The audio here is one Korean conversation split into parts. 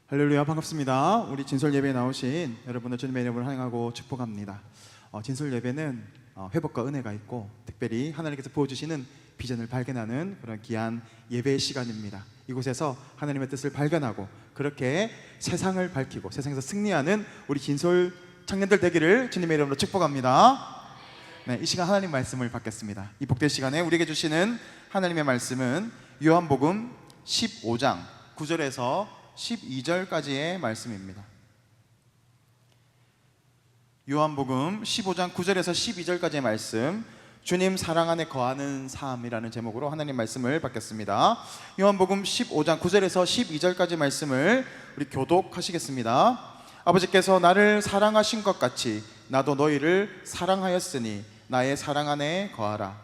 할렐루야, 반갑습니다. 우리 진솔 예배에 나오신 여러분을 주님의 이름으로 환영하고 축복합니다. 진솔 예배는 회복과 은혜가 있고 특별히 하나님께서 부어주시는 비전을 발견하는 그런 귀한 예배의 시간입니다. 이곳에서 하나님의 뜻을 발견하고 그렇게 세상을 밝히고 세상에서 승리하는 우리 진솔 청년들 되기를 주님의 이름으로 축복합니다. 네, 이 시간 하나님 말씀을 받겠습니다. 이 복된 시간에 우리에게 주시는 하나님의 말씀은 요한복음 15장 9절에서 12절까지의 말씀입니다. 요한복음 15장 9절에서 12절까지의 말씀, 주님 사랑 안에 거하는 삶이라는 제목으로 하나님 말씀을 받겠습니다. 요한복음 15장 9절에서 12절까지 말씀을 우리 교독하시겠습니다. 아버지께서 나를 사랑하신 것 같이 나도 너희를 사랑하였으니 나의 사랑 안에 거하라.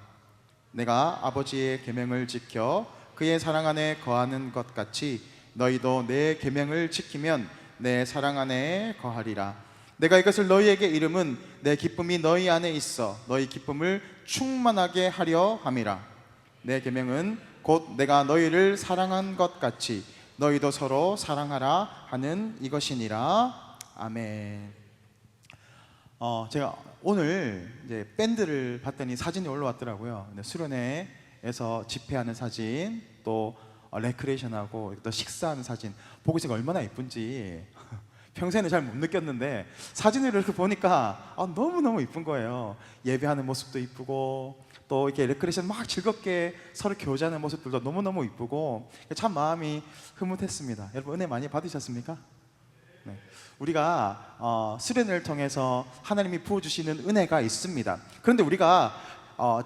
내가 아버지의 계명을 지켜 그의 사랑 안에 거하는 것 같이 너희도 내 계명을 지키면 내 사랑 안에 거하리라. 내가 이것을 너희에게 이름은 내 기쁨이 너희 안에 있어 너희 기쁨을 충만하게 하려 함이라. 내 계명은 곧 내가 너희를 사랑한 것 같이 너희도 서로 사랑하라 하는 이것이니라. 아멘. 제가 오늘 이제 밴드를 봤더니 사진이 올라왔더라고요. 수련회에서 집회하는 사진, 또 레크레이션하고 또 식사하는 사진 보고 있으니까 얼마나 예쁜지 평소에는 잘 못 느꼈는데 사진을 이렇게 보니까 너무너무 예쁜 거예요. 예배하는 모습도 예쁘고 또 이렇게 레크레이션 막 즐겁게 서로 교제하는 모습들도 너무너무 예쁘고 참 마음이 흐뭇했습니다. 여러분 은혜 많이 받으셨습니까? 네. 우리가 수련회를 통해서 하나님이 부어주시는 은혜가 있습니다. 그런데 우리가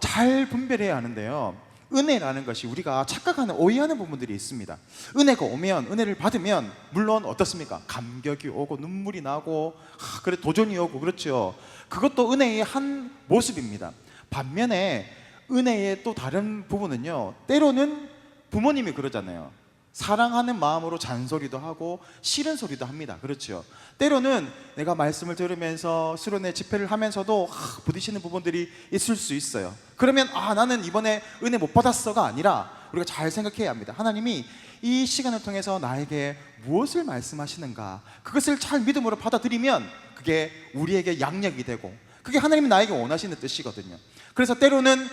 잘 분별해야 하는데요, 은혜라는 것이 우리가 착각하는, 오해하는 부분들이 있습니다. 은혜가 오면, 은혜를 받으면 물론 어떻습니까? 감격이 오고 눈물이 나고 그래 도전이 오고 그렇죠. 그것도 은혜의 한 모습입니다. 반면에 은혜의 또 다른 부분은요, 때로는 부모님이 그러잖아요. 사랑하는 마음으로 잔소리도 하고 싫은 소리도 합니다. 그렇죠. 때로는 내가 말씀을 들으면서 수련회 집회를 하면서도 부딪히는 부분들이 있을 수 있어요. 그러면 나는 이번에 은혜 못 받았어가 아니라 우리가 잘 생각해야 합니다. 하나님이 이 시간을 통해서 나에게 무엇을 말씀하시는가, 그것을 잘 믿음으로 받아들이면 그게 우리에게 양력이 되고 그게 하나님이 나에게 원하시는 뜻이거든요. 그래서 때로는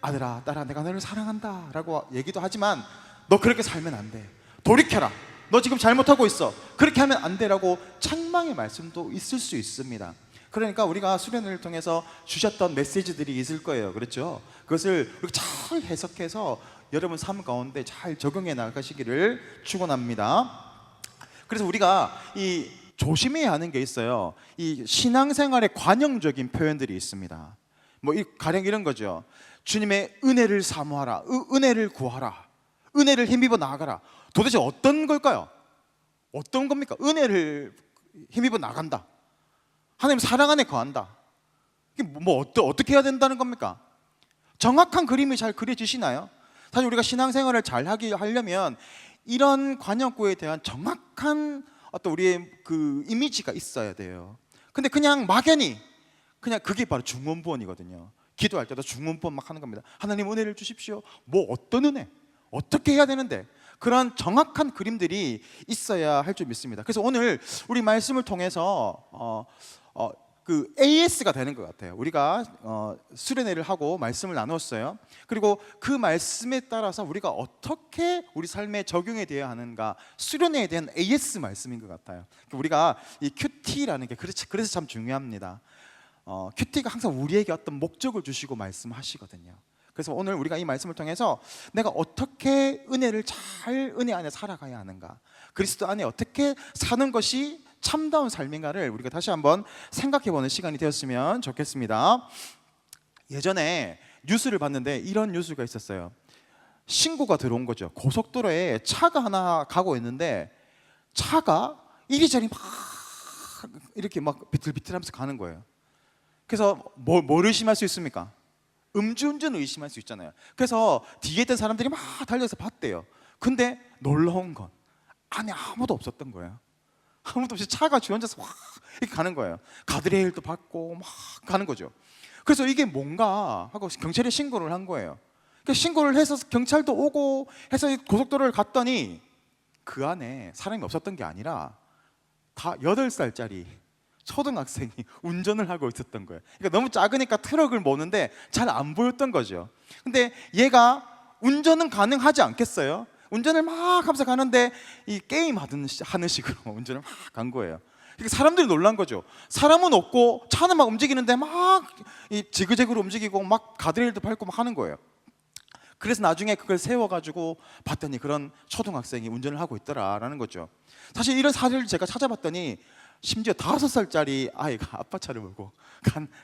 아들아 딸아 내가 너를 사랑한다 라고 얘기도 하지만 너 그렇게 살면 안 돼, 돌이켜라, 너 지금 잘못하고 있어, 그렇게 하면 안 돼라고 책망의 말씀도 있을 수 있습니다. 그러니까 우리가 수련회를 통해서 주셨던 메시지들이 있을 거예요. 그렇죠? 그것을 잘 해석해서 여러분 삶 가운데 잘 적용해 나가시기를 축원합니다. 그래서 우리가 이 조심해야 하는 게 있어요. 이 신앙생활의 관용적인 표현들이 있습니다. 가령 이런 거죠. 주님의 은혜를 사모하라, 은혜를 구하라, 은혜를 힘입어 나아가라. 도대체 어떤 걸까요? 어떤 겁니까? 은혜를 힘입어 나간다, 하나님 사랑 안에 거한다, 이게 어떻게 해야 된다는 겁니까? 정확한 그림이 잘 그려지시나요? 사실 우리가 신앙생활을 잘 하려면 이런 관용구에 대한 정확한 어떤 우리의 그 이미지가 있어야 돼요. 근데 그냥 막연히 그냥 그게 바로 중원부원이거든요. 기도할 때도 중원부원 막 하는 겁니다. 하나님 은혜를 주십시오. 어떤 은혜? 어떻게 해야 되는데? 그런 정확한 그림들이 있어야 할 줄 믿습니다. 그래서 오늘 우리 말씀을 통해서 그 AS가 되는 것 같아요. 우리가 수련회를 하고 말씀을 나눴어요. 그리고 그 말씀에 따라서 우리가 어떻게 우리 삶에 적용이 되어야 하는가, 수련회에 대한 AS 말씀인 것 같아요. 우리가 이 QT라는 게 그래서 참 중요합니다. QT가 항상 우리에게 어떤 목적을 주시고 말씀하시거든요. 그래서 오늘 우리가 이 말씀을 통해서 내가 어떻게 은혜를 잘 은혜 안에 살아가야 하는가, 그리스도 안에 어떻게 사는 것이 참다운 삶인가를 우리가 다시 한번 생각해보는 시간이 되었으면 좋겠습니다. 예전에 뉴스를 봤는데 이런 뉴스가 있었어요. 신고가 들어온 거죠. 고속도로에 차가 하나 가고 있는데 차가 이리저리 막 이렇게 막 비틀비틀하면서 가는 거예요. 그래서 뭘 의심할 수 있습니까? 음주운전을 의심할 수 있잖아요. 그래서 뒤에 있던 사람들이 막 달려서 봤대요. 근데 놀라운 건 안에 아무도 없었던 거예요. 아무도 없이 차가 주연자서 확 이렇게 가는 거예요. 가드레일도 받고 막 가는 거죠. 그래서 이게 뭔가 하고 경찰에 신고를 한 거예요. 신고를 해서 경찰도 오고 해서 고속도로를 갔더니 그 안에 사람이 없었던 게 아니라 다 8살짜리 초등학생이 운전을 하고 있었던 거예요. 그러니까 너무 작으니까 트럭을 모는데 잘 안 보였던 거죠. 근데 얘가 운전은 가능하지 않겠어요? 운전을 막 하면서 가는데 이 게임 하는 식으로 운전을 막 간 거예요. 그러니까 사람들이 놀란 거죠. 사람은 없고 차는 막 움직이는데 막 이 지그재그로 움직이고 막 가드레일도 밟고 막 하는 거예요. 그래서 나중에 그걸 세워가지고 봤더니 그런 초등학생이 운전을 하고 있더라라는 거죠. 사실 이런 사례를 제가 찾아봤더니 심지어 5살짜리 아이가 아빠 차를 몰고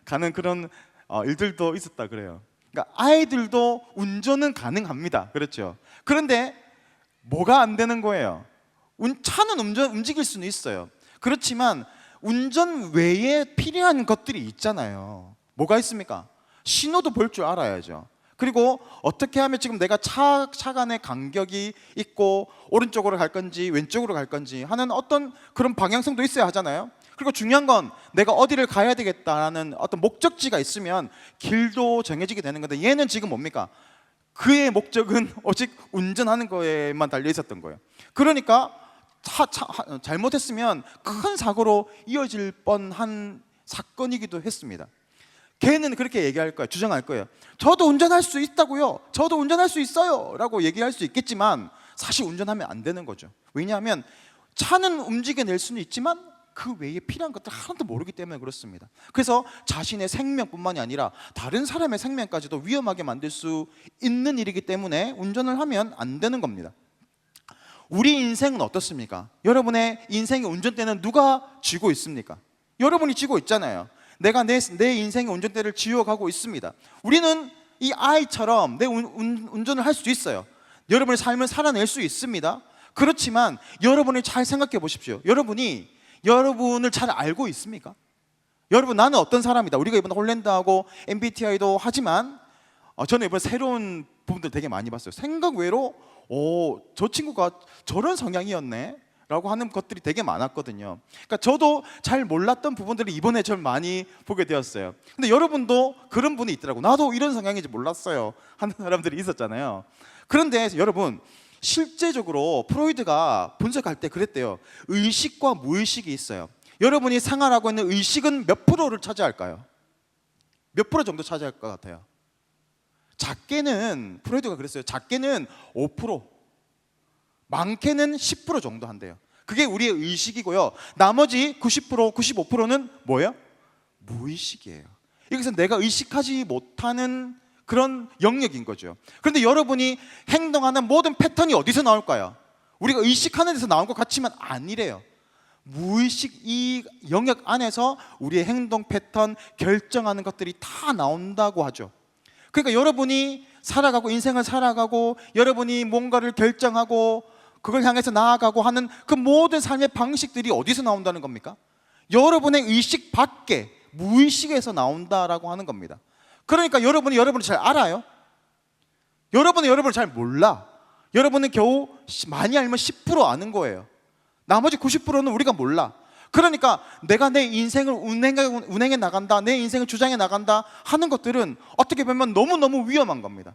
가는 그런 일들도 있었다 그래요. 그러니까 아이들도 운전은 가능합니다. 그렇죠. 그런데 뭐가 안 되는 거예요? 차는 움직일 수는 있어요. 그렇지만 운전 외에 필요한 것들이 있잖아요. 뭐가 있습니까? 신호도 볼 줄 알아야죠. 그리고 어떻게 하면 지금 내가 차 간의 간격이 있고 오른쪽으로 갈 건지 왼쪽으로 갈 건지 하는 어떤 그런 방향성도 있어야 하잖아요. 그리고 중요한 건 내가 어디를 가야 되겠다라는 어떤 목적지가 있으면 길도 정해지게 되는 건데, 얘는 지금 뭡니까? 그의 목적은 오직 운전하는 거에만 달려 있었던 거예요. 그러니까 잘못했으면 큰 사고로 이어질 뻔한 사건이기도 했습니다. 걔는 그렇게 얘기할 거예요. 주장할 거예요. 저도 운전할 수 있다고요. 저도 운전할 수 있어요. 라고 얘기할 수 있겠지만 사실 운전하면 안 되는 거죠. 왜냐하면 차는 움직여낼 수는 있지만 그 외에 필요한 것들 하나도 모르기 때문에 그렇습니다. 그래서 자신의 생명뿐만이 아니라 다른 사람의 생명까지도 위험하게 만들 수 있는 일이기 때문에 운전을 하면 안 되는 겁니다. 우리 인생은 어떻습니까? 여러분의 인생의 운전대는 누가 쥐고 있습니까? 여러분이 쥐고 있잖아요. 내가 내 인생의 운전대를 쥐어가고 있습니다. 우리는 이 아이처럼 내 운전을 할 수 있어요. 여러분의 삶을 살아낼 수 있습니다. 그렇지만 여러분이 잘 생각해 보십시오. 여러분이 여러분을 잘 알고 있습니까? 여러분, 나는 어떤 사람이다. 우리가 이번에 홀랜드하고 MBTI도 하지만 저는 이번에 새로운 부분들 되게 많이 봤어요. 생각 외로 저 친구가 저런 성향이었네 라고 하는 것들이 되게 많았거든요. 그러니까 저도 잘 몰랐던 부분들을 이번에 좀 많이 보게 되었어요. 근데 여러분도 그런 분이 있더라고. 나도 이런 성향인지 몰랐어요 하는 사람들이 있었잖아요. 그런데 여러분, 실제적으로 프로이드가 분석할 때 그랬대요. 의식과 무의식이 있어요. 여러분이 생활하고 있는 의식은 몇 프로를 차지할까요? 몇 프로 정도 차지할 것 같아요? 작게는, 프로이드가 그랬어요. 작게는 5%, 많게는 10% 정도 한대요. 그게 우리의 의식이고요. 나머지 90%, 95%는 뭐예요? 무의식이에요. 이것은 내가 의식하지 못하는 그런 영역인 거죠. 그런데 여러분이 행동하는 모든 패턴이 어디서 나올까요? 우리가 의식하는 데서 나온 것 같지만 아니래요. 무의식 이 영역 안에서 우리의 행동 패턴 결정하는 것들이 다 나온다고 하죠. 그러니까 여러분이 살아가고 인생을 살아가고 여러분이 뭔가를 결정하고 그걸 향해서 나아가고 하는 그 모든 삶의 방식들이 어디서 나온다는 겁니까? 여러분의 의식 밖에 무의식에서 나온다라고 하는 겁니다. 그러니까 여러분이 여러분을 잘 알아요? 여러분은 여러분을 잘 몰라. 여러분은 겨우 많이 알면 10% 아는 거예요. 나머지 90%는 우리가 몰라. 그러니까 내가 내 인생을 운행해 나간다, 내 인생을 주장해 나간다 하는 것들은 어떻게 보면 너무너무 위험한 겁니다.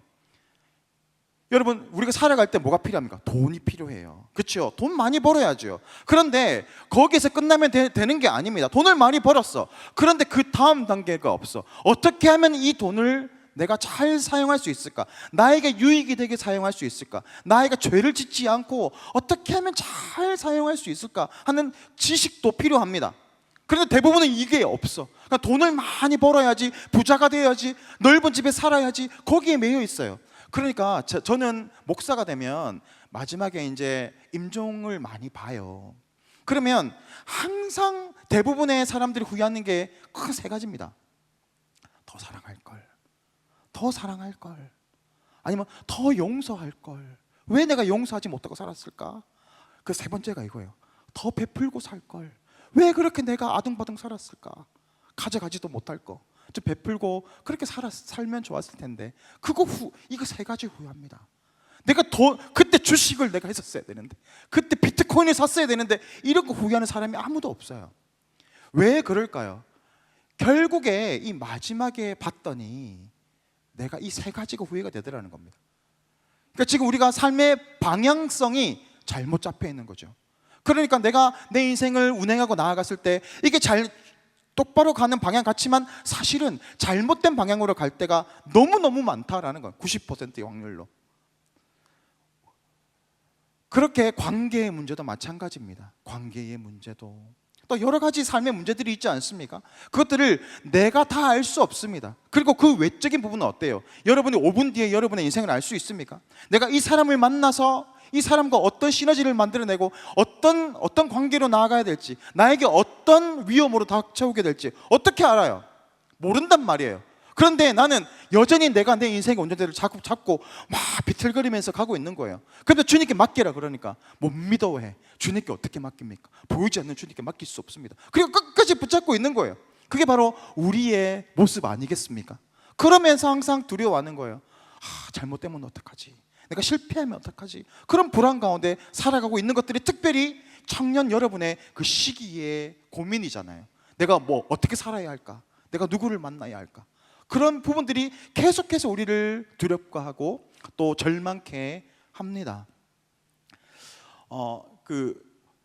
여러분, 우리가 살아갈 때 뭐가 필요합니까? 돈이 필요해요. 그렇죠? 돈 많이 벌어야죠. 그런데 거기에서 끝나면 되는 게 아닙니다. 돈을 많이 벌었어. 그런데 그 다음 단계가 없어. 어떻게 하면 이 돈을 내가 잘 사용할 수 있을까? 나에게 유익이 되게 사용할 수 있을까? 나에게 죄를 짓지 않고 어떻게 하면 잘 사용할 수 있을까? 하는 지식도 필요합니다. 그런데 대부분은 이게 없어. 그러니까 돈을 많이 벌어야지, 부자가 되어야지, 넓은 집에 살아야지, 거기에 매여 있어요. 그러니까 저는 목사가 되면 마지막에 이제 임종을 많이 봐요. 그러면 항상 대부분의 사람들이 후회하는 게 큰 3가지입니다. 더 사랑할 걸, 더 사랑할 걸, 아니면 더 용서할 걸. 왜 내가 용서하지 못하고 살았을까? 그 3번째가 이거예요. 더 베풀고 살 걸. 왜 그렇게 내가 아둥바둥 살았을까? 가져가지도 못할 거. 좀 베풀고 그렇게 살면 좋았을 텐데. 이거 3가지 후회합니다. 내가 그때 주식을 내가 했었어야 되는데, 그때 비트코인을 샀어야 되는데, 이런 거 후회하는 사람이 아무도 없어요. 왜 그럴까요? 결국에 이 마지막에 봤더니 내가 이 3가지가 후회가 되더라는 겁니다. 그러니까 지금 우리가 삶의 방향성이 잘못 잡혀 있는 거죠. 그러니까 내가 내 인생을 운행하고 나아갔을 때 이게 똑바로 가는 방향 같지만 사실은 잘못된 방향으로 갈 때가 너무너무 많다라는 거예요. 90%의 확률로. 그렇게 관계의 문제도 마찬가지입니다. 관계의 문제도 또 여러 가지 삶의 문제들이 있지 않습니까? 그것들을 내가 다 알 수 없습니다. 그리고 그 외적인 부분은 어때요? 여러분이 5분 뒤에 여러분의 인생을 알 수 있습니까? 내가 이 사람을 만나서 이 사람과 어떤 시너지를 만들어내고 어떤 관계로 나아가야 될지, 나에게 어떤 위험으로 닥쳐오게 될지 어떻게 알아요? 모른단 말이에요. 그런데 나는 여전히 내가 내 인생의 운전대를 잡고 막 비틀거리면서 가고 있는 거예요. 그런데 주님께 맡기라 그러니까 못 믿어해. 주님께 어떻게 맡깁니까? 보이지 않는 주님께 맡길 수 없습니다. 그리고 끝까지 붙잡고 있는 거예요. 그게 바로 우리의 모습 아니겠습니까? 그러면서 항상 두려워하는 거예요. 잘못되면 어떡하지? 내가 실패하면 어떡하지? 그런 불안 가운데 살아가고 있는 것들이 특별히 청년 여러분의 그 시기의 고민이잖아요. 내가 뭐 어떻게 살아야 할까? 내가 누구를 만나야 할까? 그런 부분들이 계속해서 우리를 두렵게 하고 또 절망케 합니다.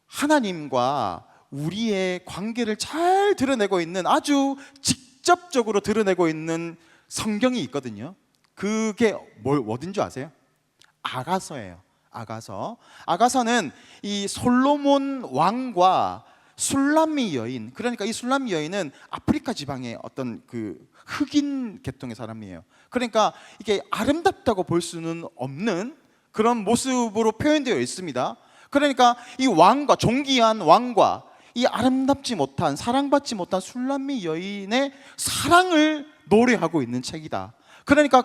하나님과 우리의 관계를 잘 드러내고 있는, 아주 직접적으로 드러내고 있는 성경이 있거든요. 그게 어딘 줄 아세요? 아가서예요. 아가서는 이 솔로몬 왕과 술람미 여인, 그러니까 이 술람미 여인은 아프리카 지방의 어떤 그 흑인 계통의 사람이에요. 그러니까 이게 아름답다고 볼 수는 없는 그런 모습으로 표현되어 있습니다. 그러니까 이 왕과, 존귀한 왕과 이 아름답지 못한, 사랑받지 못한 술람미 여인의 사랑을 노래하고 있는 책이다. 그러니까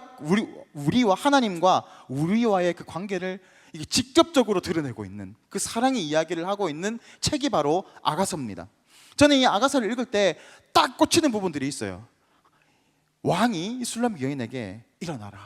우리와 하나님과 우리와의 그 관계를 이게 직접적으로 드러내고 있는 그 사랑의 이야기를 하고 있는 책이 바로 아가서입니다. 저는 이 아가서를 읽을 때 딱 꽂히는 부분들이 있어요. 왕이 술람 여인에게 일어나라,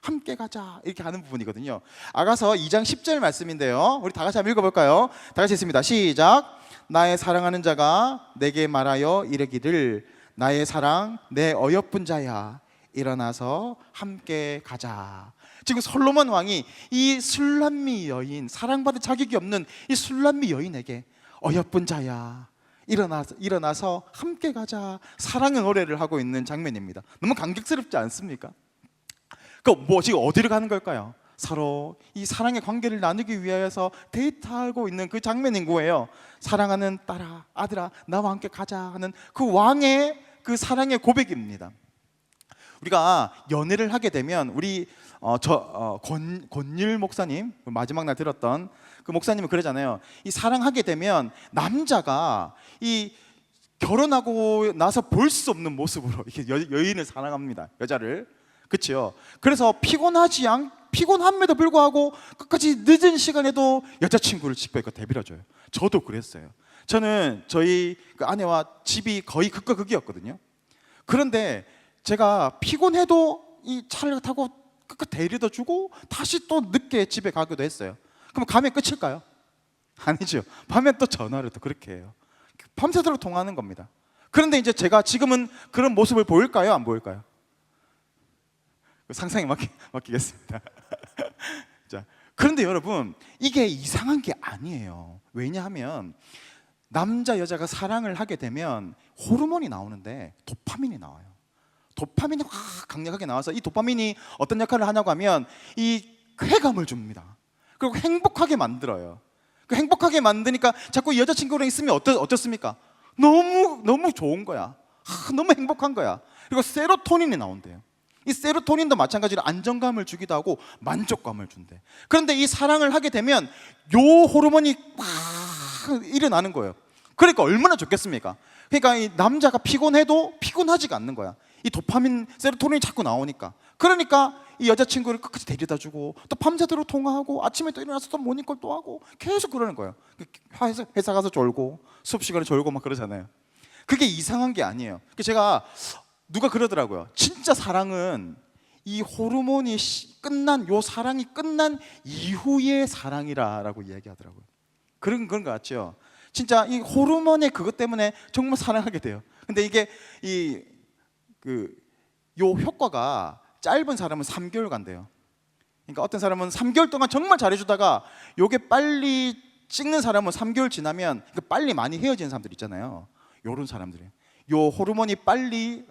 함께 가자, 이렇게 하는 부분이거든요. 아가서 2장 10절 말씀인데요. 우리 다 같이 한번 읽어볼까요? 다 같이 읽습니다. 시작. 나의 사랑하는 자가 내게 말하여 이르기를 나의 사랑 내 어여쁜 자야, 일어나서 함께 가자. 지금 솔로몬 왕이 이 술람미 여인, 사랑받을 자격이 없는 이 술람미 여인에게 어여쁜 자야, 일어나서 함께 가자, 사랑의 노래를 하고 있는 장면입니다. 너무 감격스럽지 않습니까? 지금 어디로 가는 걸까요? 서로 이 사랑의 관계를 나누기 위해서 데이트하고 있는 그 장면인 거예요. 사랑하는 딸아, 아들아, 나와 함께 가자 하는 그 왕의 그 사랑의 고백입니다. 우리가 연애를 하게 되면 우리 권율 목사님, 마지막 날 들었던 그 목사님은 그러잖아요. 이 사랑하게 되면 남자가 이 결혼하고 나서 볼 수 없는 모습으로 이렇게 여인을 사랑합니다. 여자를. 그렇죠? 그래서 피곤함에도 불구하고 끝까지 늦은 시간에도 여자친구를 집에 데리러 줘요. 저도 그랬어요. 저는 저희 그 아내와 집이 거의 극과 극이었거든요. 그런데 제가 피곤해도 이 차를 타고 끝까지 데려다 주고 다시 또 늦게 집에 가기도 했어요. 그럼 가면 끝일까요? 아니죠. 밤에 또 전화를 또 그렇게 해요. 밤새도록 통화하는 겁니다. 그런데 이제 제가 지금은 그런 모습을 보일까요? 안 보일까요? 상상에 맡기겠습니다. 자, 그런데 여러분, 이게 이상한 게 아니에요. 왜냐하면 남자 여자가 사랑을 하게 되면 호르몬이 나오는데 도파민이 나와요. 도파민이 확 강력하게 나와서 이 도파민이 어떤 역할을 하냐고 하면 이 쾌감을 줍니다. 그리고 행복하게 만들어요. 그 행복하게 만드니까 자꾸 여자친구랑 있으면 어떻습니까? 너무 좋은 거야. 너무 행복한 거야. 그리고 세로토닌이 나온대요. 이 세로토닌도 마찬가지로 안정감을 주기도 하고 만족감을 준대. 그런데 이 사랑을 하게 되면 요 호르몬이 막 일어나는 거예요. 그러니까 얼마나 좋겠습니까? 그러니까 이 남자가 피곤해도 피곤하지가 않는 거야. 이 도파민, 세로토닌이 자꾸 나오니까. 그러니까 이 여자친구를 끝까지 데려다 주고 또 밤새도록 통화하고 아침에 또 일어나서 또 모닝콜 또 하고 계속 그러는 거예요. 회사 가서 졸고 수업 시간에 졸고 막 그러잖아요. 그게 이상한 게 아니에요. 제가 누가 그러더라고요. 진짜 사랑은 이 호르몬이 끝난, 요 사랑이 끝난 이후의 사랑이라고 이야기하더라고요. 그런 것 같죠. 진짜 이 호르몬의 그것 때문에 정말 사랑하게 돼요. 근데 이게 요 효과가 짧은 사람은 3개월 간대요. 그러니까 어떤 사람은 3개월 동안 정말 잘해주다가 요게 빨리 찍는 사람은 3개월 지나면 빨리 많이 헤어지는 사람들 있잖아요. 요런 사람들이에요. 요 호르몬이 빨리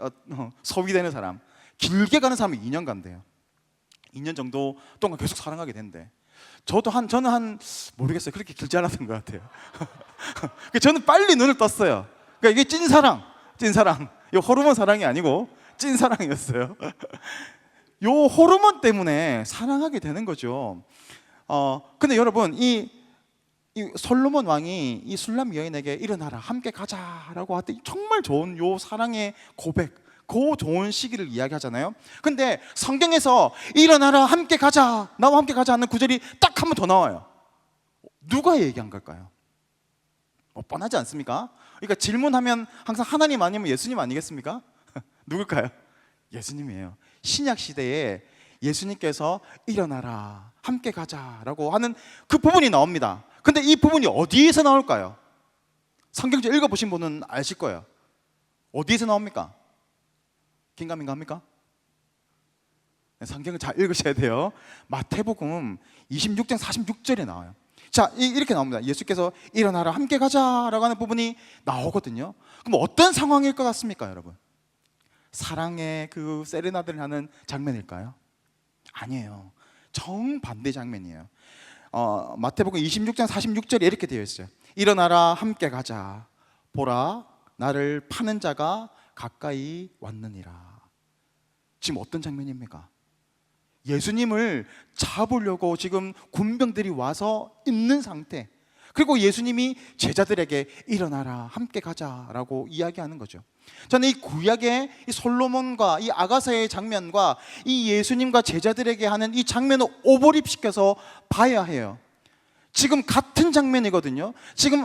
소비되는 사람, 길게 가는 사람이 2년 간대요. 2년 정도 동안 계속 사랑하게 된대. 저는 한 모르겠어요. 그렇게 길지 않았던 것 같아요. 저는 빨리 눈을 떴어요. 그러니까 이게 찐사랑. 이 호르몬 사랑이 아니고 찐사랑이었어요. 요 호르몬 때문에 사랑하게 되는 거죠. 근데 여러분 이 솔로몬 왕이 이 술람 여인에게 일어나라 함께 가자라고 할 때 정말 좋은 요 사랑의 고백, 그 좋은 시기를 이야기하잖아요. 근데 성경에서 일어나라 함께 가자, 나와 함께 가자 하는 구절이 딱 한 번 더 나와요. 누가 얘기한 걸까요? 뻔하지 않습니까? 그러니까 질문하면 항상 하나님 아니면 예수님 아니겠습니까? 누굴까요? 예수님이에요. 신약 시대에 예수님께서 일어나라 함께 가자라고 하는 그 부분이 나옵니다. 근데 이 부분이 어디에서 나올까요? 성경책 읽어보신 분은 아실 거예요. 어디에서 나옵니까? 긴가민가 합니까? 네, 성경을 잘 읽으셔야 돼요. 마태복음 26장 46절에 나와요. 자, 이렇게 나옵니다. 예수께서 일어나라 함께 가자라고 하는 부분이 나오거든요. 그럼 어떤 상황일 것 같습니까, 여러분? 사랑의 그 세레나데를 하는 장면일까요? 아니에요. 정반대 장면이에요. 마태복음 26장 46절에 이렇게 되어 있어요. 일어나라 함께 가자. 보라 나를 파는 자가 가까이 왔느니라. 지금 어떤 장면입니까? 예수님을 잡으려고 지금 군병들이 와서 있는 상태. 그리고 예수님이 제자들에게 일어나라 함께 가자라고 이야기하는 거죠. 저는 이 구약의 이 솔로몬과 이 아가사의 장면과 이 예수님과 제자들에게 하는 이 장면을 오버립시켜서 봐야 해요. 지금 같은 장면이거든요. 지금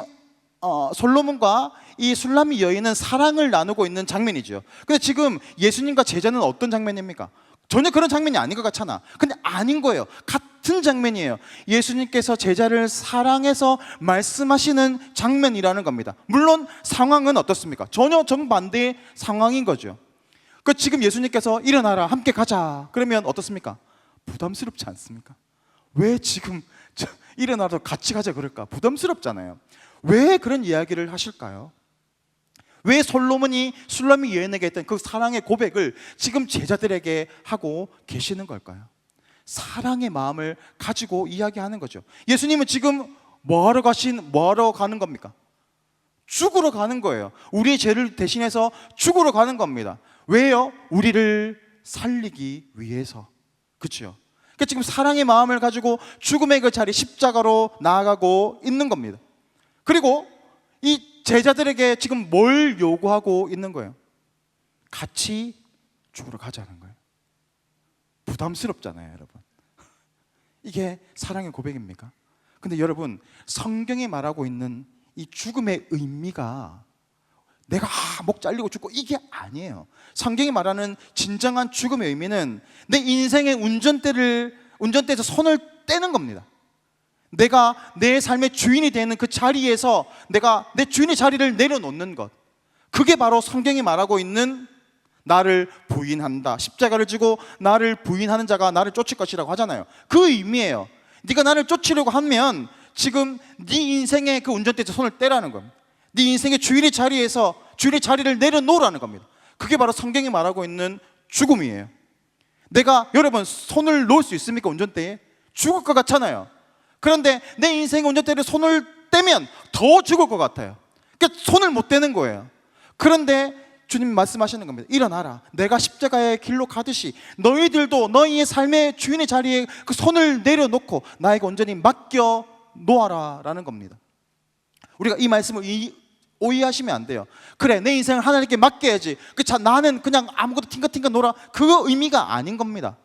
솔로몬과 이 술람미 여인은 사랑을 나누고 있는 장면이죠. 근데 지금 예수님과 제자는 어떤 장면입니까? 전혀 그런 장면이 아닌 것 같잖아. 근데 아닌 거예요. 같은 장면이에요. 예수님께서 제자를 사랑해서 말씀하시는 장면이라는 겁니다. 물론 상황은 어떻습니까? 전혀 정반대의 상황인 거죠. 그 지금 예수님께서 일어나라 함께 가자 그러면 어떻습니까? 부담스럽지 않습니까? 왜 지금 일어나서 같이 가자 그럴까? 부담스럽잖아요. 왜 그런 이야기를 하실까요? 왜 솔로몬이 술람미 여인에게 했던 그 사랑의 고백을 지금 제자들에게 하고 계시는 걸까요? 사랑의 마음을 가지고 이야기하는 거죠. 예수님은 지금 뭐하러 가는 겁니까? 죽으러 가는 거예요. 우리의 죄를 대신해서 죽으러 가는 겁니다. 왜요? 우리를 살리기 위해서. 그렇죠? 그러니까 지금 사랑의 마음을 가지고 죽음의 그 자리 십자가로 나아가고 있는 겁니다. 그리고 이 제자들에게 지금 뭘 요구하고 있는 거예요? 같이 죽으러 가자는 거예요. 부담스럽잖아요, 여러분. 이게 사랑의 고백입니까? 근데 여러분, 성경이 말하고 있는 이 죽음의 의미가 내가 목 잘리고 죽고 이게 아니에요. 성경이 말하는 진정한 죽음의 의미는 내 인생의 운전대에서 손을 떼는 겁니다. 내가 내 삶의 주인이 되는 그 자리에서 내가 내 주인의 자리를 내려놓는 것, 그게 바로 성경이 말하고 있는 나를 부인한다, 십자가를 지고 나를 부인하는 자가 나를 쫓을 것이라고 하잖아요. 그 의미예요. 네가 나를 쫓으려고 하면 지금 네 인생의 그 운전대에서 손을 떼라는 겁니다. 네 인생의 주인의 자리에서 주인의 자리를 내려놓으라는 겁니다. 그게 바로 성경이 말하고 있는 죽음이에요. 내가 여러분 손을 놓을 수 있습니까? 운전대에? 죽을 것 같잖아요. 그런데 내 인생의 운전대를 손을 떼면 더 죽을 것 같아요. 그러니까 손을 못 떼는 거예요. 그런데 주님 말씀하시는 겁니다. 일어나라. 내가 십자가의 길로 가듯이 너희들도 너희의 삶의 주인의 자리에 그 손을 내려놓고 나에게 온전히 맡겨 놓아라 라는 겁니다. 우리가 이 말씀을 오해하시면 안 돼요. 그래, 내 인생을 하나님께 맡겨야지. 나는 그냥 아무것도 팅가팅가 놀아. 그 의미가 아닌 겁니다.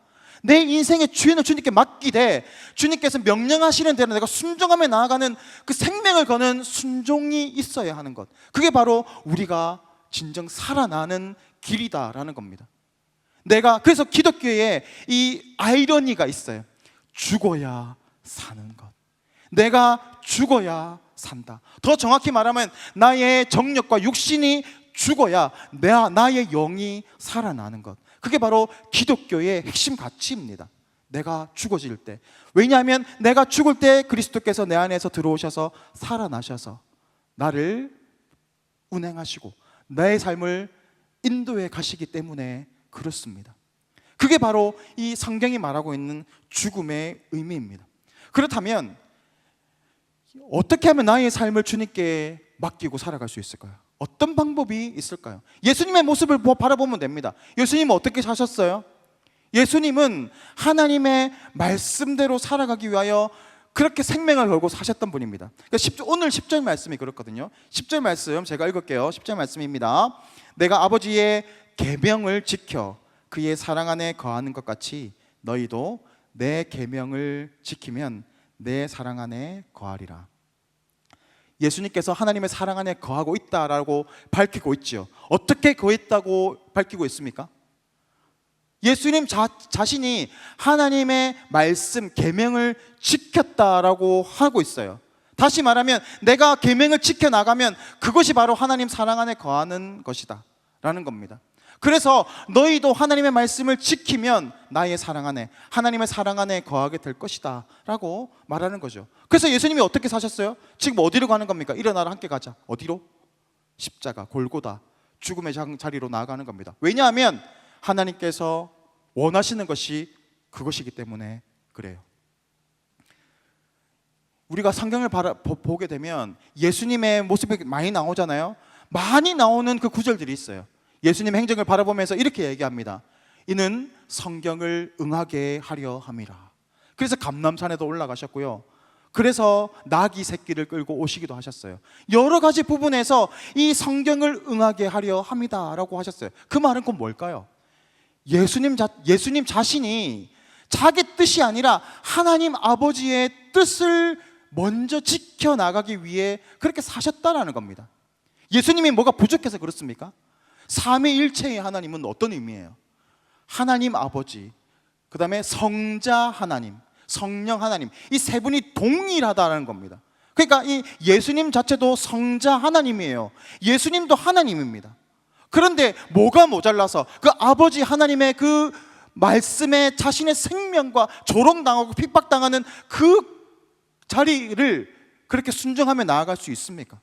내 인생의 주인을 주님께 맡기되 주님께서 명령하시는 대로 내가 순종하며 나아가는 그 생명을 거는 순종이 있어야 하는 것, 그게 바로 우리가 진정 살아나는 길이다라는 겁니다. 그래서 기독교에 이 아이러니가 있어요. 죽어야 사는 것. 내가 죽어야 산다. 더 정확히 말하면 나의 정력과 육신이 죽어야 나의 영이 살아나는 것. 그게 바로 기독교의 핵심 가치입니다. 내가 죽어질 때. 왜냐하면 내가 죽을 때 그리스도께서 내 안에서 들어오셔서 살아나셔서 나를 운행하시고 나의 삶을 인도해 가시기 때문에 그렇습니다. 그게 바로 이 성경이 말하고 있는 죽음의 의미입니다. 그렇다면 어떻게 하면 나의 삶을 주님께 맡기고 살아갈 수 있을까요? 어떤 방법이 있을까요? 예수님의 모습을 바라보면 됩니다. 예수님은 어떻게 사셨어요? 예수님은 하나님의 말씀대로 살아가기 위하여 그렇게 생명을 걸고 사셨던 분입니다. 그러니까 오늘 10절 말씀이 그렇거든요. 10절 말씀 제가 읽을게요. 10절 말씀입니다. 내가 아버지의 계명을 지켜 그의 사랑 안에 거하는 것 같이 너희도 내 계명을 지키면 내 사랑 안에 거하리라. 예수님께서 하나님의 사랑 안에 거하고 있다라고 밝히고 있죠. 어떻게 거했다고 밝히고 있습니까? 예수님 자신이 하나님의 말씀, 계명을 지켰다라고 하고 있어요. 다시 말하면 내가 계명을 지켜나가면 그것이 바로 하나님 사랑 안에 거하는 것이다 라는 겁니다. 그래서 너희도 하나님의 말씀을 지키면 나의 사랑 안에, 하나님의 사랑 안에 거하게 될 것이다 라고 말하는 거죠. 그래서 예수님이 어떻게 사셨어요? 지금 어디로 가는 겁니까? 일어나라 함께 가자. 어디로? 십자가, 골고다, 죽음의 자리로 나아가는 겁니다. 왜냐하면 하나님께서 원하시는 것이 그것이기 때문에 그래요. 우리가 성경을 보게 되면 예수님의 모습이 많이 나오잖아요. 많이 나오는 그 구절들이 있어요. 예수님 행적을 바라보면서 이렇게 얘기합니다. 이는 성경을 응하게 하려 함이라. 그래서 감람산에도 올라가셨고요. 그래서 나귀 새끼를 끌고 오시기도 하셨어요. 여러 가지 부분에서 이 성경을 응하게 하려 함이다라고 하셨어요. 그 말은 곧 뭘까요? 예수님 자신이 자기 뜻이 아니라 하나님 아버지의 뜻을 먼저 지켜나가기 위해 그렇게 사셨다라는 겁니다. 예수님이 뭐가 부족해서 그렇습니까? 삼위일체의 하나님은 어떤 의미예요? 하나님 아버지, 그 다음에 성자 하나님, 성령 하나님, 이 세 분이 동일하다는 겁니다. 그러니까 이 예수님 자체도 성자 하나님이에요. 예수님도 하나님입니다. 그런데 뭐가 모자라서 그 아버지 하나님의 그 말씀에 자신의 생명과 조롱당하고 핍박당하는 그 자리를 그렇게 순종하며 나아갈 수 있습니까?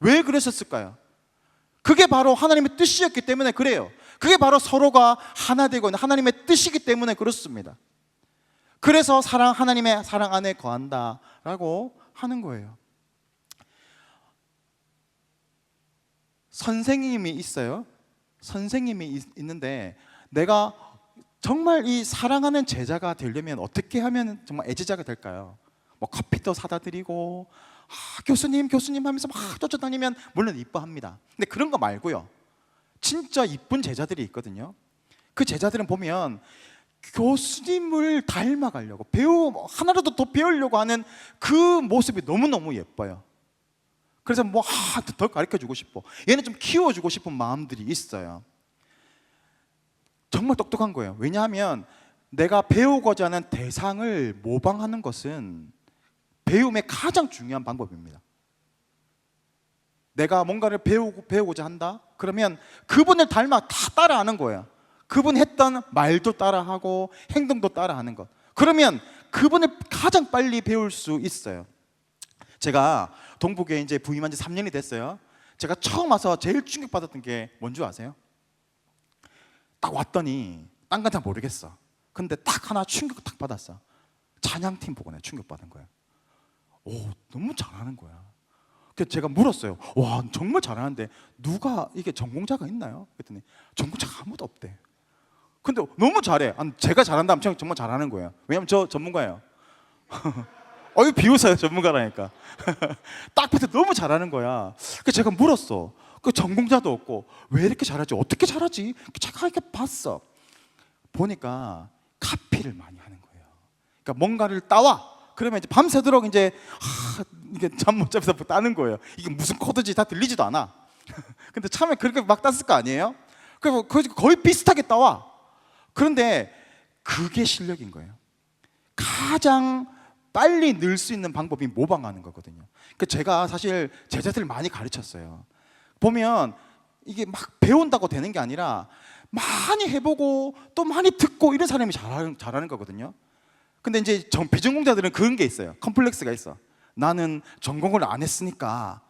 왜 그러셨을까요? 그게 바로 하나님의 뜻이었기 때문에 그래요. 그게 바로 서로가 하나 되고 있는 하나님의 뜻이기 때문에 그렇습니다. 그래서 하나님의 사랑 안에 거한다라고 하는 거예요. 선생님이 있어요. 선생님이 있는데 내가 정말 이 사랑하는 제자가 되려면 어떻게 하면 정말 애제자가 될까요? 뭐 커피도 사다 드리고 교수님 하면서 막 쫓아다니면 물론 이뻐합니다. 근데 그런 거 말고요, 진짜 이쁜 제자들이 있거든요. 그 제자들은 보면 교수님을 닮아가려고 하나라도 더 배우려고 하는 그 모습이 너무너무 예뻐요. 그래서 더 가르쳐주고 싶어, 얘는 좀 키워주고 싶은 마음들이 있어요. 정말 똑똑한 거예요. 왜냐하면 내가 배우고자 하는 대상을 모방하는 것은 배움의 가장 중요한 방법입니다. 내가 뭔가를 배우고자 한다? 그러면 그분을 닮아 다 따라하는 거예요. 그분 했던 말도 따라하고 행동도 따라하는 것. 그러면 그분을 가장 빨리 배울 수 있어요. 제가 동북에 이제 부임한 지 3년이 됐어요. 제가 처음 와서 제일 충격받았던 게 뭔지 아세요? 딱 왔더니 딴 건 다 모르겠어. 근데 딱 하나 충격 딱 받았어. 찬양팀 보고 내가 충격받은 거예요. 오, 너무 잘하는 거야. 그래서 제가 물었어요. 와, 정말 잘하는데 누가 이게 전공자가 있나요? 그랬더니 전공자가 아무도 없대. 근데 너무 잘해. 제가 잘한다면 정말 잘하는 거예요. 왜냐면 저 전문가예요. 왜 비웃어요? 전문가라니까. 딱 봐도 너무 잘하는 거야. 그래서 제가 물었어. 그 전공자도 없고 왜 이렇게 잘하지? 어떻게 잘하지? 제가 이렇게 봤어. 보니까 카피를 많이 하는 거예요. 그러니까 뭔가를 따와. 그러면 이제 밤새도록 이제 이게 잠 못 자면서 따는 거예요. 이게 무슨 코드지 다 들리지도 않아. 근데 처음에 그렇게 막 땄을 거 아니에요? 그래서 거의 비슷하게 따와. 그런데 그게 실력인 거예요. 가장 빨리 늘 수 있는 방법이 모방하는 거거든요. 제가 사실 제자들을 많이 가르쳤어요. 보면 이게 막 배운다고 되는 게 아니라 많이 해보고 또 많이 듣고 이런 사람이 잘하는 거거든요. 근데 이제 비전공자들은 그런 게 있어요. 컴플렉스가 있어. 나는 전공을 안 했으니까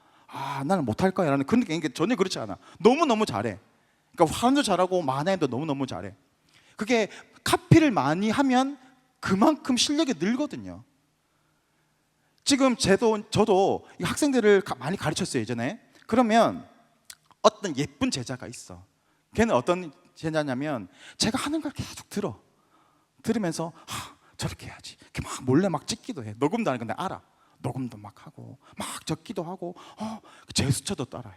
나는 못할 거야 라는 그런 게 전혀 그렇지 않아. 너무너무 잘해. 그러니까 화도 잘하고 만화도 너무너무 잘해. 그게 카피를 많이 하면 그만큼 실력이 늘거든요. 지금 저도 학생들을 많이 가르쳤어요 예전에. 그러면 어떤 예쁜 제자가 있어. 걔는 어떤 제자냐면 제가 하는 걸 계속 들으면서 저렇게 해야지. 이렇게 막 몰래 막 찍기도 해. 녹음도 하는 건데 알아. 녹음도 막 하고 막 적기도 하고 제스처도 따라해.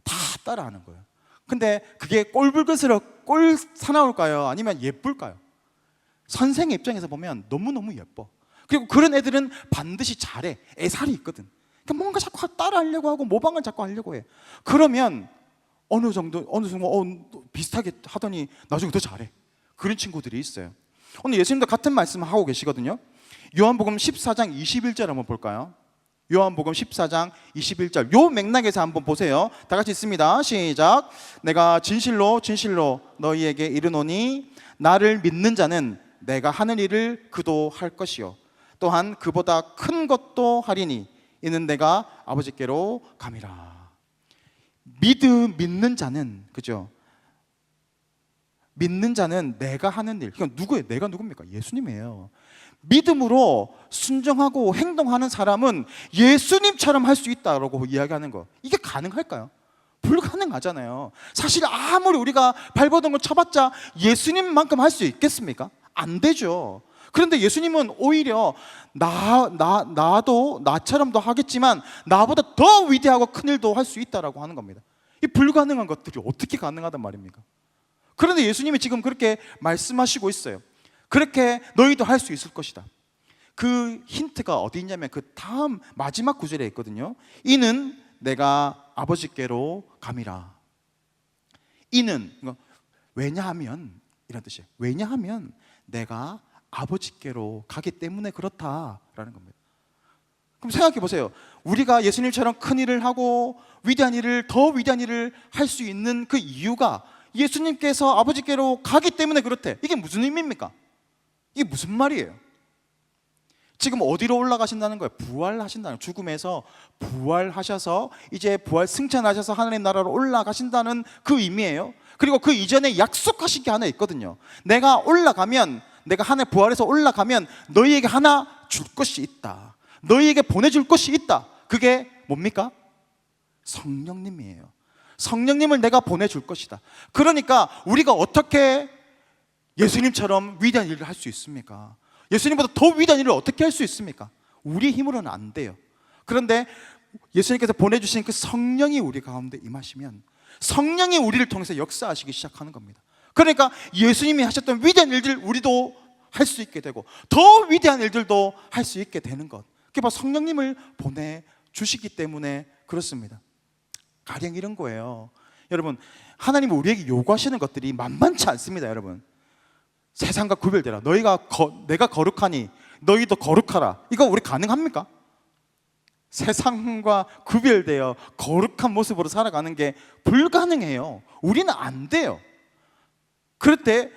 다 따라하는 거예요. 근데 그게 꼴불것으로 꼴 사나울까요? 아니면 예쁠까요? 선생의 입장에서 보면 너무너무 예뻐. 그리고 그런 애들은 반드시 잘해. 애살이 있거든. 그러니까 뭔가 자꾸 따라하려고 하고 모방을 자꾸 하려고 해. 그러면 어느 순간 비슷하게 하더니 나중에 더 잘해. 그런 친구들이 있어요. 오늘 예수님도 같은 말씀을 하고 계시거든요. 요한복음 14장 21절 한번 볼까요? 요한복음 14장 21절. 요 맥락에서 한번 보세요. 다 같이 읽습니다. 시작. 내가 진실로 진실로 너희에게 이르노니 나를 믿는 자는 내가 하는 일을 그도 할 것이요 또한 그보다 큰 것도 하리니 이는 내가 아버지께로 감이라. 믿는 자는, 그죠? 믿는 자는 내가 하는 일. 그러니까 누구예요? 내가 누굽니까? 예수님이에요. 믿음으로 순종하고 행동하는 사람은 예수님처럼 할 수 있다라고 이야기하는 거. 이게 가능할까요? 불가능하잖아요. 사실 아무리 우리가 발버둥 걸 쳐봤자 예수님만큼 할 수 있겠습니까? 안 되죠. 그런데 예수님은 오히려 나도 나처럼도 하겠지만 나보다 더 위대하고 큰 일도 할 수 있다라고 하는 겁니다. 이 불가능한 것들이 어떻게 가능하단 말입니까? 그런데 예수님이 지금 그렇게 말씀하시고 있어요. 그렇게 너희도 할 수 있을 것이다. 그 힌트가 어디 있냐면 그 다음 마지막 구절에 있거든요. 이는 내가 아버지께로 감이라. 이는 왜냐하면 이런 뜻이에요. 왜냐하면 내가 아버지께로 가기 때문에 그렇다라는 겁니다. 그럼 생각해 보세요. 우리가 예수님처럼 큰 일을 하고 더 위대한 일을 할 수 있는 그 이유가 예수님께서 아버지께로 가기 때문에 그렇대. 이게 무슨 의미입니까? 이게 무슨 말이에요? 지금 어디로 올라가신다는 거예요? 부활하신다는, 죽음에서 부활하셔서 이제 부활 승천하셔서 하나님 나라로 올라가신다는 그 의미예요. 그리고 그 이전에 약속하신 게 하나 있거든요. 내가 올라가면, 내가 하늘 부활해서 올라가면 너희에게 하나 줄 것이 있다. 너희에게 보내줄 것이 있다. 그게 뭡니까? 성령님이에요. 성령님을 내가 보내줄 것이다. 그러니까 우리가 어떻게 예수님처럼 위대한 일을 할 수 있습니까? 예수님보다 더 위대한 일을 어떻게 할 수 있습니까? 우리 힘으로는 안 돼요. 그런데 예수님께서 보내주신 그 성령이 우리 가운데 임하시면 성령이 우리를 통해서 역사하시기 시작하는 겁니다. 그러니까 예수님이 하셨던 위대한 일들 우리도 할 수 있게 되고 더 위대한 일들도 할 수 있게 되는 것, 그게 바로 성령님을 보내주시기 때문에 그렇습니다. 가령 이런 거예요. 여러분, 하나님은 우리에게 요구하시는 것들이 만만치 않습니다. 여러분, 세상과 구별되라. 내가 거룩하니 너희도 거룩하라. 이거 우리 가능합니까? 세상과 구별되어 거룩한 모습으로 살아가는 게 불가능해요. 우리는 안 돼요. 그럴 때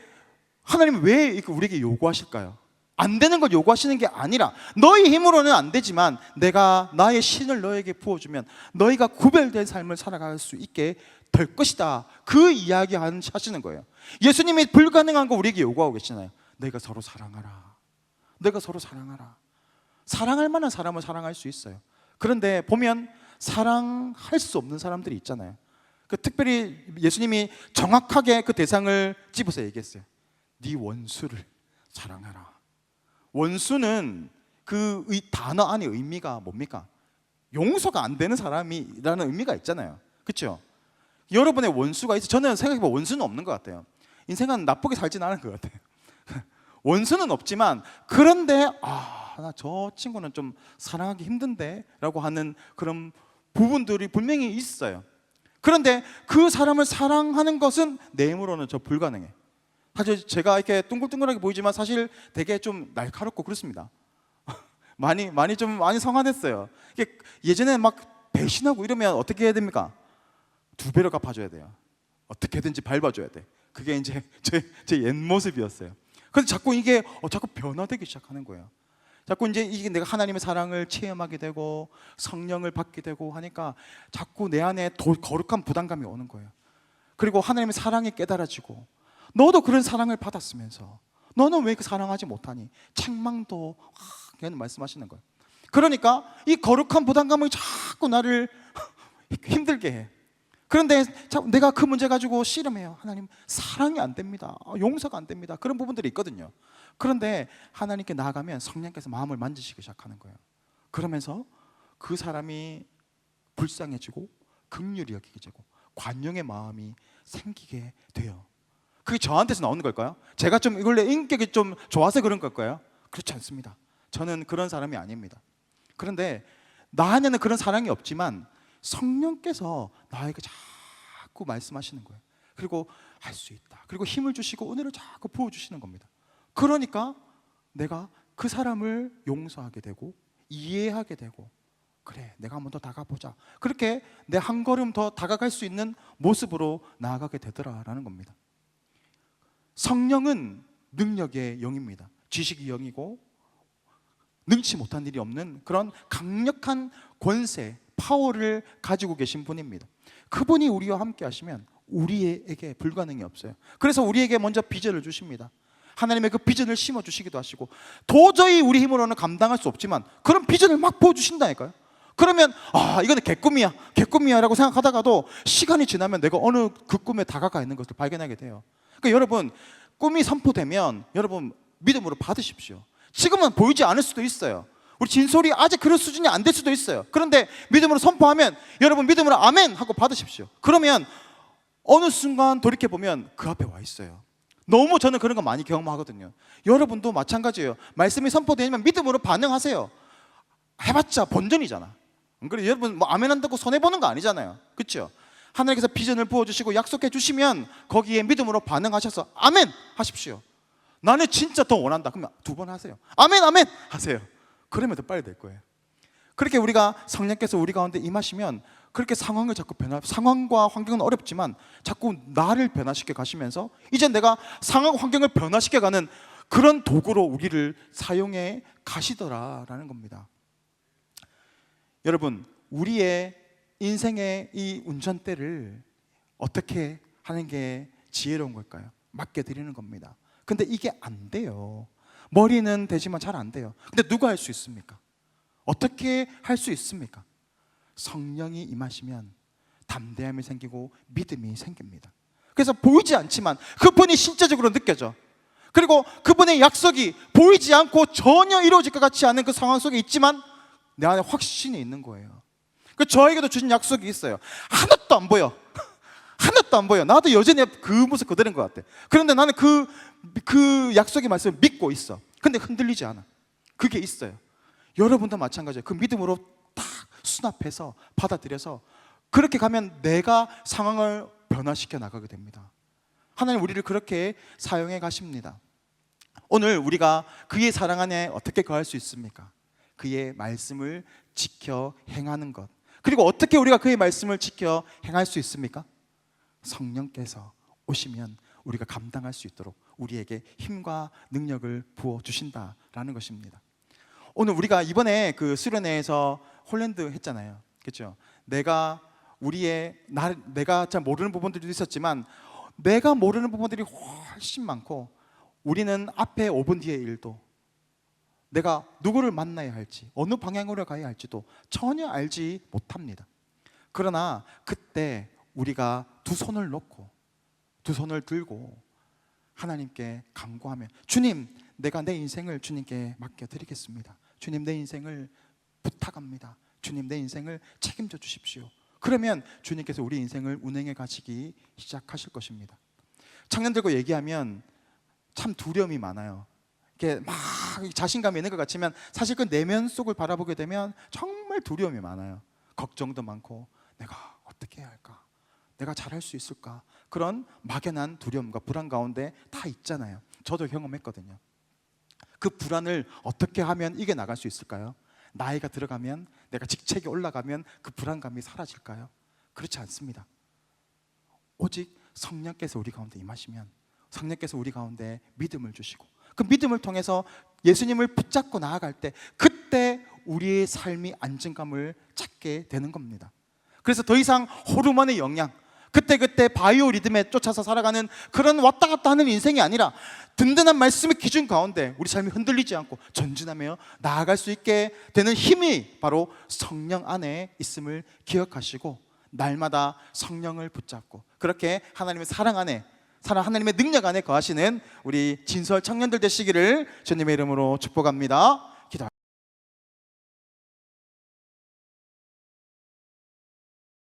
하나님은 왜 우리에게 요구하실까요? 안 되는 걸 요구하시는 게 아니라 너희 힘으로는 안 되지만 내가 나의 신을 너에게 부어주면 너희가 구별된 삶을 살아갈 수 있게 될 것이다. 그 이야기 하시는 거예요. 예수님이 불가능한 거 우리에게 요구하고 계시잖아요. 너희가 서로 사랑하라. 너희가 서로 사랑하라. 사랑할 만한 사람을 사랑할 수 있어요. 그런데 보면 사랑할 수 없는 사람들이 있잖아요. 특별히 예수님이 정확하게 그 대상을 집어서 얘기했어요. 네 원수를 사랑하라. 원수는 그 단어 안의 의미가 뭡니까? 용서가 안 되는 사람이라는 의미가 있잖아요. 그렇죠? 여러분의 원수가 있어요. 저는 생각해보면 원수는 없는 것 같아요. 인생은 나쁘게 살진 않은 것 같아요. 원수는 없지만 그런데 나 저 친구는 좀 사랑하기 힘든데 라고 하는 그런 부분들이 분명히 있어요. 그런데 그 사람을 사랑하는 것은 내 힘으로는 불가능해. 사실 제가 이렇게 둥글둥글하게 보이지만 사실 되게 좀 날카롭고 그렇습니다. 많이 성안했어요. 예전에 막 배신하고 이러면 어떻게 해야 됩니까? 두 배로 갚아줘야 돼요. 어떻게든지 밟아줘야 돼. 그게 이제 제 옛 모습이었어요. 근데 자꾸 이게 자꾸 변화되기 시작하는 거예요. 자꾸 이제 이게 내가 하나님의 사랑을 체험하게 되고 성령을 받게 되고 하니까 자꾸 내 안에 거룩한 부담감이 오는 거예요. 그리고 하나님의 사랑이 깨달아지고, 너도 그런 사랑을 받았으면서 너는 왜 그 사랑하지 못하니? 책망도 그냥 말씀하시는 거예요. 그러니까 이 거룩한 부담감이 자꾸 나를 힘들게 해. 그런데 내가 그 문제 가지고 씨름해요. 하나님, 사랑이 안 됩니다. 용서가 안 됩니다. 그런 부분들이 있거든요. 그런데 하나님께 나아가면 성령께서 마음을 만지시기 시작하는 거예요. 그러면서 그 사람이 불쌍해지고 긍휼히 여기게 되고 관용의 마음이 생기게 돼요. 그게 저한테서 나오는 걸까요? 제가 좀 원래 인격이 좀 좋아서 그런 걸까요? 그렇지 않습니다. 저는 그런 사람이 아닙니다. 그런데 나 안에는 그런 사랑이 없지만 성령께서 나에게 자꾸 말씀하시는 거예요. 그리고 할 수 있다. 그리고 힘을 주시고 은혜를 자꾸 부어주시는 겁니다. 그러니까 내가 그 사람을 용서하게 되고 이해하게 되고, 그래, 내가 한번 더 다가보자. 그렇게 내 한 걸음 더 다가갈 수 있는 모습으로 나아가게 되더라라는 겁니다. 성령은 능력의 영입니다. 지식의 영이고 능치 못한 일이 없는 그런 강력한 권세, 파워를 가지고 계신 분입니다. 그분이 우리와 함께 하시면 우리에게 불가능이 없어요. 그래서 우리에게 먼저 비전을 주십니다. 하나님의 그 비전을 심어주시기도 하시고, 도저히 우리 힘으로는 감당할 수 없지만 그런 비전을 막 보여주신다니까요. 그러면 이거는 개꿈이야 라고 생각하다가도 시간이 지나면 내가 어느 그 꿈에 다가가 있는 것을 발견하게 돼요. 그러니까 여러분, 꿈이 선포되면 여러분 믿음으로 받으십시오. 지금은 보이지 않을 수도 있어요. 우리 진솔이 아직 그런 수준이 안 될 수도 있어요. 그런데 믿음으로 선포하면 여러분 믿음으로 아멘 하고 받으십시오. 그러면 어느 순간 돌이켜보면 그 앞에 와 있어요. 너무 저는 그런 거 많이 경험하거든요. 여러분도 마찬가지예요. 말씀이 선포되면 믿음으로 반응하세요. 해봤자 본전이잖아. 그래, 여러분 뭐 아멘 한다고 손해보는 거 아니잖아요. 그렇죠? 하나님께서 비전을 부어주시고 약속해 주시면 거기에 믿음으로 반응하셔서 아멘 하십시오. 나는 진짜 더 원한다. 그러면 2번 하세요. 아멘 아멘 하세요. 그러면 더 빨리 될 거예요. 그렇게 우리가 성령께서 우리 가운데 임하시면 그렇게 상황을 자꾸 상황과 환경은 어렵지만 자꾸 나를 변화시켜 가시면서 이제 내가 상황 환경을 변화시켜 가는 그런 도구로 우리를 사용해 가시더라라는 겁니다. 여러분, 우리의 인생의 이 운전대를 어떻게 하는 게 지혜로운 걸까요? 맡겨드리는 겁니다. 근데 이게 안 돼요. 머리는 되지만 잘 안 돼요. 근데 누가 할 수 있습니까? 어떻게 할 수 있습니까? 성령이 임하시면 담대함이 생기고 믿음이 생깁니다. 그래서 보이지 않지만 그분이 신체적으로 느껴져. 그리고 그분의 약속이 보이지 않고 전혀 이루어질 것 같지 않은 그 상황 속에 있지만 내 안에 확신이 있는 거예요. 그 저에게도 주신 약속이 있어요. 하나도 안 보여. 하나도 안 보여. 나도 여전히 그 모습 그대로인 것 같아. 그런데 나는 그 약속의 말씀을 믿고 있어. 근데 흔들리지 않아. 그게 있어요. 여러분도 마찬가지예요. 그 믿음으로 딱 수납해서 받아들여서 그렇게 가면 내가 상황을 변화시켜 나가게 됩니다. 하나님 우리를 그렇게 사용해 가십니다. 오늘 우리가 그의 사랑 안에 어떻게 거할 수 있습니까? 그의 말씀을 지켜 행하는 것. 그리고 어떻게 우리가 그의 말씀을 지켜 행할 수 있습니까? 성령께서 오시면 우리가 감당할 수 있도록 우리에게 힘과 능력을 부어 주신다라는 것입니다. 오늘 우리가 이번에 그 수련회에서 홀랜드 했잖아요. 그렇죠? 내가 잘 모르는 부분들도 있었지만 내가 모르는 부분들이 훨씬 많고, 우리는 앞에 5분 뒤의 일도, 내가 누구를 만나야 할지, 어느 방향으로 가야 할지도 전혀 알지 못합니다. 그러나 그때 우리가 두 손을 놓고 두 손을 들고 하나님께 간구하면, 주님, 내가 내 인생을 주님께 맡겨드리겠습니다. 주님, 내 인생을 부탁합니다. 주님, 내 인생을 책임져 주십시오. 그러면 주님께서 우리 인생을 운행해 가시기 시작하실 것입니다. 청년들과 얘기하면 참 두려움이 많아요. 이렇게 막 자신감이 있는 것 같지만 사실 그 내면 속을 바라보게 되면 정말 두려움이 많아요. 걱정도 많고, 내가 어떻게 해야 할까? 내가 잘할 수 있을까? 그런 막연한 두려움과 불안 가운데 다 있잖아요. 저도 경험했거든요. 그 불안을 어떻게 하면 이겨나갈 수 있을까요? 나이가 들어가면, 내가 직책이 올라가면 그 불안감이 사라질까요? 그렇지 않습니다. 오직 성령께서 우리 가운데 임하시면 성령께서 우리 가운데 믿음을 주시고 그 믿음을 통해서 예수님을 붙잡고 나아갈 때 그때 우리의 삶이 안정감을 찾게 되는 겁니다. 그래서 더 이상 호르몬의 영향, 그때그때 바이오 리듬에 쫓아서 살아가는 그런 왔다 갔다 하는 인생이 아니라 든든한 말씀의 기준 가운데 우리 삶이 흔들리지 않고 전진하며 나아갈 수 있게 되는 힘이 바로 성령 안에 있음을 기억하시고 날마다 성령을 붙잡고 그렇게 하나님의 사랑 안에, 하나님의 능력 안에 거하시는 우리 진설 청년들 되시기를 주님의 이름으로 축복합니다.